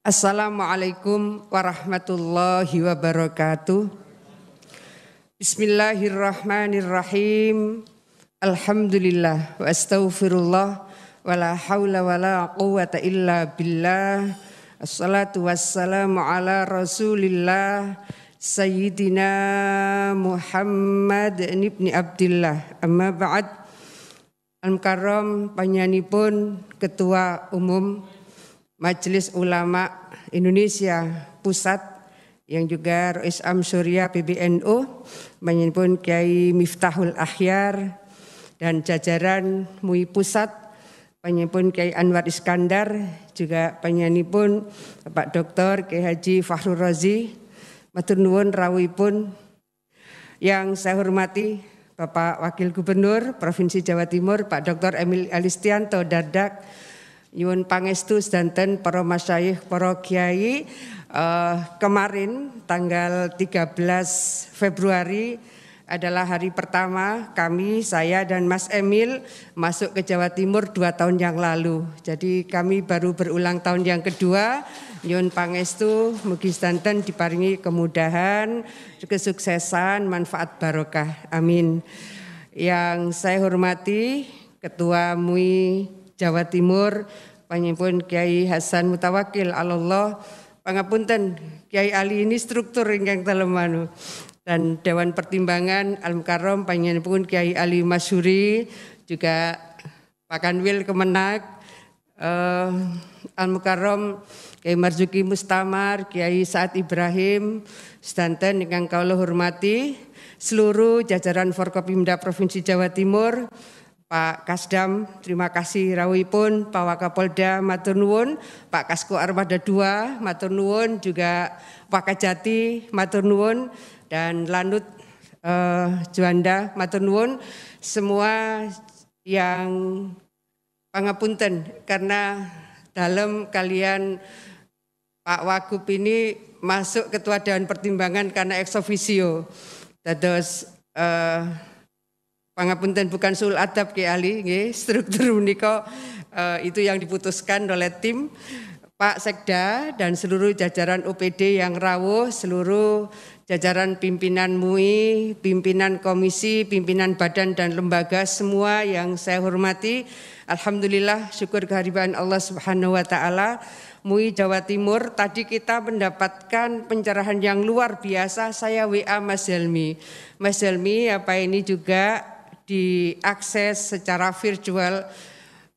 Assalamualaikum warahmatullahi wabarakatuh. Bismillahirrahmanirrahim. Alhamdulillah wa astaghfirullah wa la hawla wa la quwwata illa billah. Assalatu wassalamu ala Rasulillah Sayyidina Muhammad ibni Abdillah. Amma ba'd. Al-Mukarram panjenenganipun Ketua Umum Majelis Ulama Indonesia Pusat yang juga Rais Am Surya PBNU, panjenenganipun Kiai Miftahul Akhyar dan jajaran MUI Pusat, panjenenganipun Kiai Anwar Iskandar, juga panjenenganipun Bapak Dr. Kiai Haji Fakhrul Razi, matur nuwun rawuhipun. Yang saya hormati Bapak Wakil Gubernur Provinsi Jawa Timur Pak Dr. Emil Alistianto Dardak, nyuwun pangestu sedanten para masyayikh, para kiai. Kemarin tanggal 13 Februari adalah hari pertama saya dan Mas Emil masuk ke Jawa Timur 2 tahun yang lalu. Jadi kami baru berulang tahun yang kedua. Nyuwun pangestu mugi sedanten diparingi kemudahan, kesuksesan, manfaat barokah. Amin. Yang saya hormati Ketua MUI Jawa Timur, panjenenganipun Kiai Hasan Mutawakil Allah, pangapunten Kiai Ali ini struktur ingkang dalem dan Dewan Pertimbangan Al-Mukarram panjenenganipun Kiai Ali Masyuri, juga Pak Kanwil Kemenak, Al-Mukarram Kiai Marzuki Mustamar, Kiai Saad Ibrahim, sedanten ingkang kawula hormati, seluruh jajaran Forkopimda Provinsi Jawa Timur, Pak Kasdam, terima kasih rawuhipun, Pak Wakapolda matur nuwun, Pak Kasko Armada II matur nuwun, juga Pak Kajati matur nuwun, dan Lanut Juanda matur nuwun, semua yang pangapunten karena dalam kalian Pak Wagub ini masuk Ketua Dewan Pertimbangan karena ex officio. Dados pangapunten bukan sul adab Ki Ali, struktur menika itu yang diputuskan oleh tim Pak Sekda dan seluruh jajaran OPD yang rawuh, seluruh jajaran pimpinan MUI, pimpinan komisi, pimpinan badan dan lembaga semua yang saya hormati. Alhamdulillah, syukur kehadiran Allah Subhanahu wa taala. MUI Jawa Timur tadi kita mendapatkan pencerahan yang luar biasa. Saya WA Mas Helmi. Mas Helmi, apa ini juga diakses secara virtual,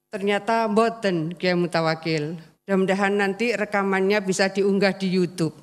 ternyata mboten Kiai Mutawakil. Mudah-mudahan nanti rekamannya bisa diunggah di YouTube.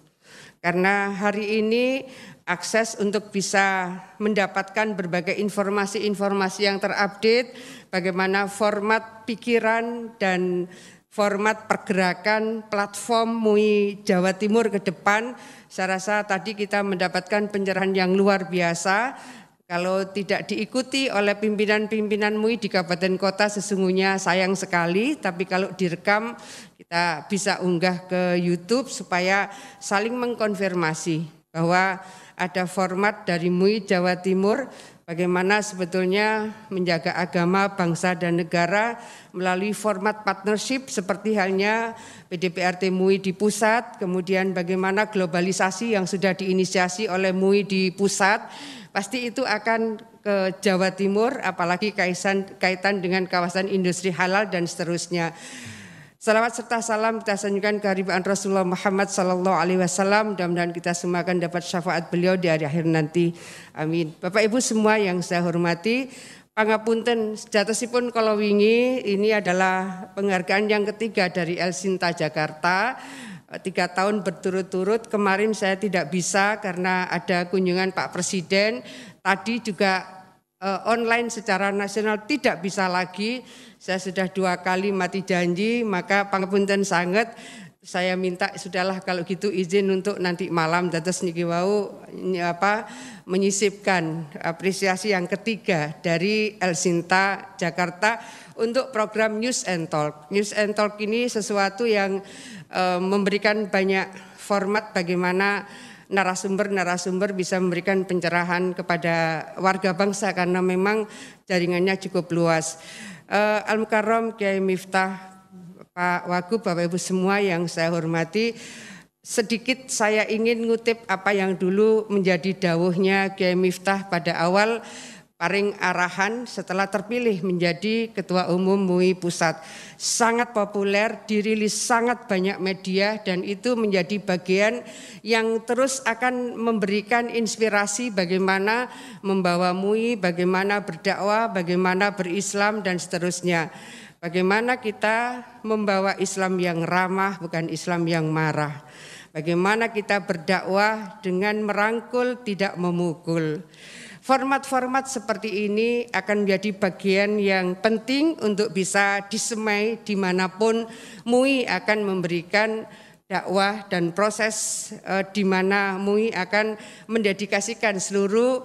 Karena hari ini akses untuk bisa mendapatkan berbagai informasi-informasi yang terupdate, bagaimana format pikiran dan format pergerakan platform MUI Jawa Timur ke depan. Saya rasa tadi kita mendapatkan pencerahan yang luar biasa. Kalau tidak diikuti oleh pimpinan-pimpinan MUI di kabupaten kota sesungguhnya sayang sekali, tapi kalau direkam kita bisa unggah ke YouTube supaya saling mengkonfirmasi bahwa ada format dari MUI Jawa Timur bagaimana sebetulnya menjaga agama, bangsa dan negara melalui format partnership seperti halnya PDPRT MUI di pusat, kemudian bagaimana globalisasi yang sudah diinisiasi oleh MUI di pusat. Pasti itu akan ke Jawa Timur, apalagi kaitan dengan kawasan industri halal dan seterusnya. Salawat serta salam kita sanjungkan kehadiran Rasulullah Muhammad sallallahu alaihi wasallam. Mudah-mudahan kita semua akan dapat syafaat beliau di hari akhir nanti. Amin. Bapak Ibu semua yang saya hormati, pangapunten sejatosipun kalau wingi ini adalah penghargaan yang ketiga dari Elsinta Jakarta. 3 tahun berturut-turut, kemarin saya tidak bisa karena ada kunjungan Pak Presiden, tadi juga online secara nasional tidak bisa lagi, saya sudah 2 kali mati janji, maka pangapunten sanget, saya minta sudahlah kalau gitu izin untuk nanti malam, dados niki wau menyisipkan apresiasi yang ketiga dari Elsinta Jakarta untuk program News and Talk. News and Talk ini sesuatu yang memberikan banyak format bagaimana narasumber bisa memberikan pencerahan kepada warga bangsa karena memang jaringannya cukup luas. Al-Mukarram Kiai Miftah Pak Wagub, Bapak Ibu semua yang saya hormati, sedikit saya ingin ngutip apa yang dulu menjadi dawuhnya Kiai Miftah pada awal paring arahan setelah terpilih menjadi Ketua Umum MUI Pusat. Sangat populer, dirilis sangat banyak media dan itu menjadi bagian yang terus akan memberikan inspirasi bagaimana membawa MUI, bagaimana berdakwah, bagaimana berislam dan seterusnya. Bagaimana kita membawa Islam yang ramah bukan Islam yang marah. Bagaimana kita berdakwah dengan merangkul tidak memukul. Format-format seperti ini akan menjadi bagian yang penting untuk bisa disemai dimanapun MUI akan memberikan dakwah dan proses di mana MUI akan mendedikasikan seluruh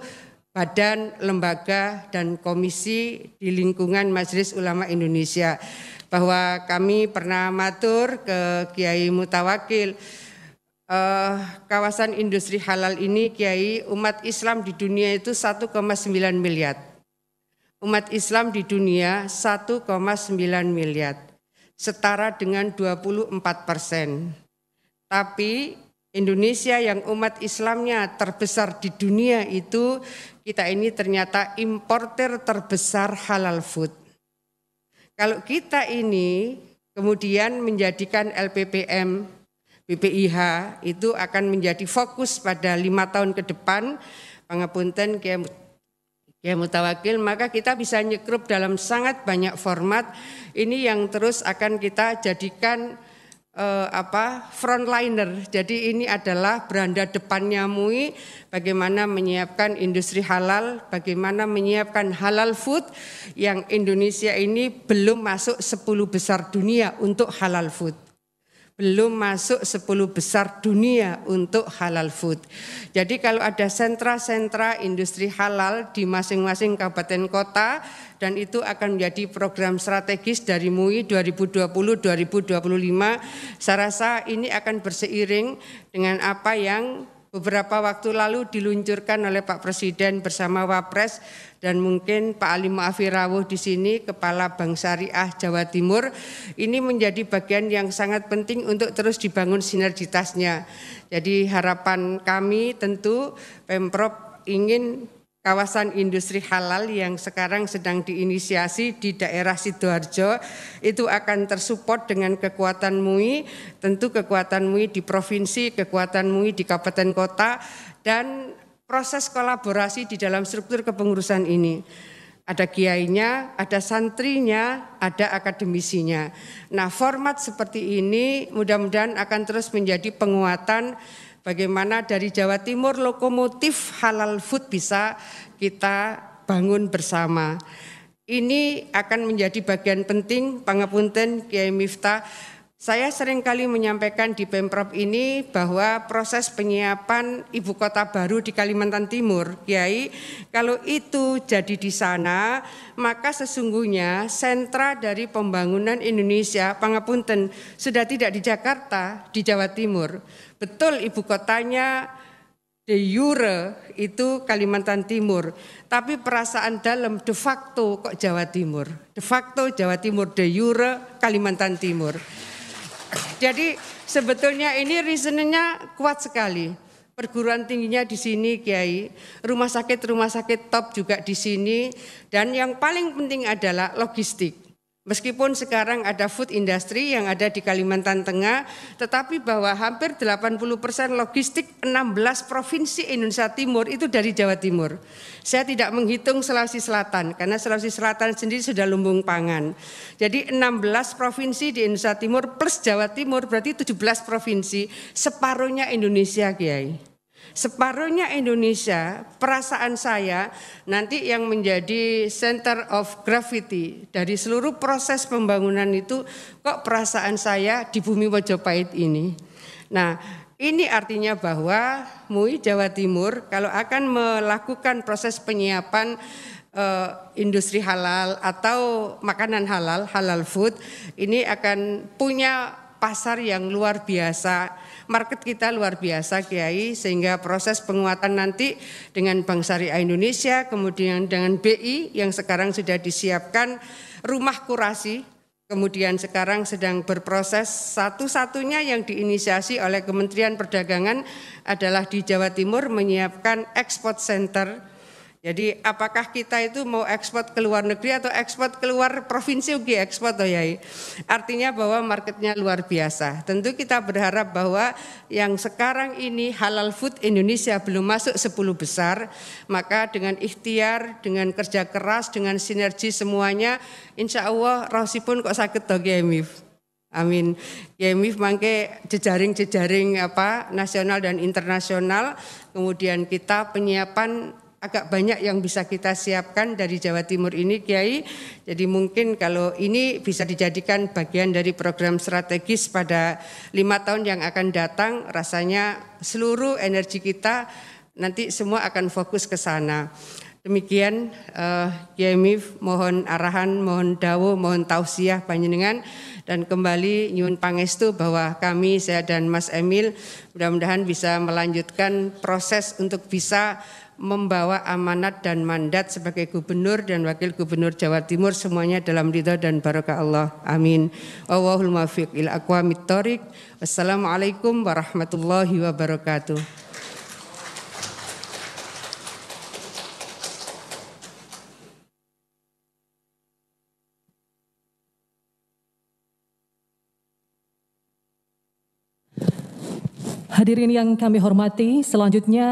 badan, lembaga, dan komisi di lingkungan Majelis Ulama Indonesia. Bahwa kami pernah matur ke Kiai Mutawakil, kawasan industri halal ini Kiai, umat Islam di dunia itu 1,9 miliar. Umat Islam di dunia 1,9 miliar. Setara dengan 24%. Tapi Indonesia yang umat Islamnya terbesar di dunia itu, kita ini ternyata importer terbesar halal food. Kalau kita ini kemudian menjadikan LPPM, BPIH itu akan menjadi fokus pada 5 tahun ke depan, pangapunten Kiai Mutawakil, maka kita bisa nyekrup dalam sangat banyak format. Ini yang terus akan kita jadikan frontliner. Jadi ini adalah beranda depannya MUI, bagaimana menyiapkan industri halal, bagaimana menyiapkan halal food yang Indonesia ini belum masuk 10 besar dunia untuk halal food. Belum masuk 10 besar dunia untuk halal food. Jadi kalau ada sentra-sentra industri halal di masing-masing kabupaten kota, dan itu akan menjadi program strategis dari MUI 2020-2025, saya rasa ini akan berseiring dengan apa yang beberapa waktu lalu diluncurkan oleh Pak Presiden bersama Wapres dan mungkin Pak Ali Mu'afir Rawuh di sini, Kepala Bank Syariah Jawa Timur. Ini menjadi bagian yang sangat penting untuk terus dibangun sinergitasnya. Jadi harapan kami tentu Pemprov ingin kawasan industri halal yang sekarang sedang diinisiasi di daerah Sidoarjo itu akan tersupport dengan kekuatan MUI, tentu kekuatan MUI di provinsi, kekuatan MUI di kabupaten kota, dan proses kolaborasi di dalam struktur kepengurusan ini. Ada kiainya, ada santrinya, ada akademisinya. Nah, format seperti ini mudah-mudahan akan terus menjadi penguatan bagaimana dari Jawa Timur lokomotif halal food bisa kita bangun bersama. Ini akan menjadi bagian penting, pangapunten Kiai Miftah. Saya seringkali menyampaikan di Pemprov ini bahwa proses penyiapan ibu kota baru di Kalimantan Timur, Kiai, kalau itu jadi di sana, maka sesungguhnya sentra dari pembangunan Indonesia, pangapunten, sudah tidak di Jakarta, di Jawa Timur. Betul ibu kotanya de jure itu Kalimantan Timur, tapi perasaan dalam de facto kok Jawa Timur. De facto Jawa Timur, de jure Kalimantan Timur. Jadi sebetulnya ini reasonnya kuat sekali. Perguruan tingginya di sini, Kiai, rumah sakit top juga di sini, dan yang paling penting adalah logistik. Meskipun sekarang ada food industry yang ada di Kalimantan Tengah, tetapi bahwa hampir 80% logistik 16 provinsi Indonesia Timur itu dari Jawa Timur. Saya tidak menghitung Sulawesi Selatan, karena Sulawesi Selatan sendiri sudah lumbung pangan. Jadi 16 provinsi di Indonesia Timur plus Jawa Timur berarti 17 provinsi, separuhnya Indonesia, Kiai. Separuhnya Indonesia, perasaan saya nanti yang menjadi center of gravity dari seluruh proses pembangunan itu kok perasaan saya di bumi Mojopahit ini. Nah, ini artinya bahwa MUI Jawa Timur kalau akan melakukan proses penyiapan industri halal atau makanan halal, halal food, ini akan punya pasar yang luar biasa, market kita luar biasa, Kiai, sehingga proses penguatan nanti dengan Bank Syariah Indonesia, kemudian dengan BI yang sekarang sudah disiapkan rumah kurasi kemudian sekarang sedang berproses. Satu-satunya yang diinisiasi oleh Kementerian Perdagangan adalah di Jawa Timur menyiapkan export center. Jadi apakah kita itu mau ekspor ke luar negeri atau ekspor keluar provinsi ugi ekspor toh yai. Artinya bahwa marketnya luar biasa. Tentu kita berharap bahwa yang sekarang ini halal food Indonesia belum masuk 10 besar, maka dengan ikhtiar, dengan kerja keras, dengan sinergi semuanya, insya Allah raosipun kok sakit toh GMIF. Amin. GMIF mangke jejaring-jejaring nasional dan internasional, kemudian kita penyiapan agak banyak yang bisa kita siapkan dari Jawa Timur ini Kiai. Jadi mungkin kalau ini bisa dijadikan bagian dari program strategis pada 5 tahun yang akan datang, rasanya seluruh energi kita nanti semua akan fokus ke sana. Demikian Kiai Mif, mohon arahan, mohon dawuh, mohon tausiah panjenengan, dan kembali nyuwun pangestu bahwa kami, saya dan Mas Emil mudah-mudahan bisa melanjutkan proses untuk bisa membawa amanat dan mandat sebagai gubernur dan wakil gubernur Jawa Timur semuanya dalam ridha dan barokah Allah. Amin. Wallahul muwaffiq ila aqwamit thoriq. Wassalamualaikum warahmatullahi wabarakatuh. Hadirin yang kami hormati, selanjutnya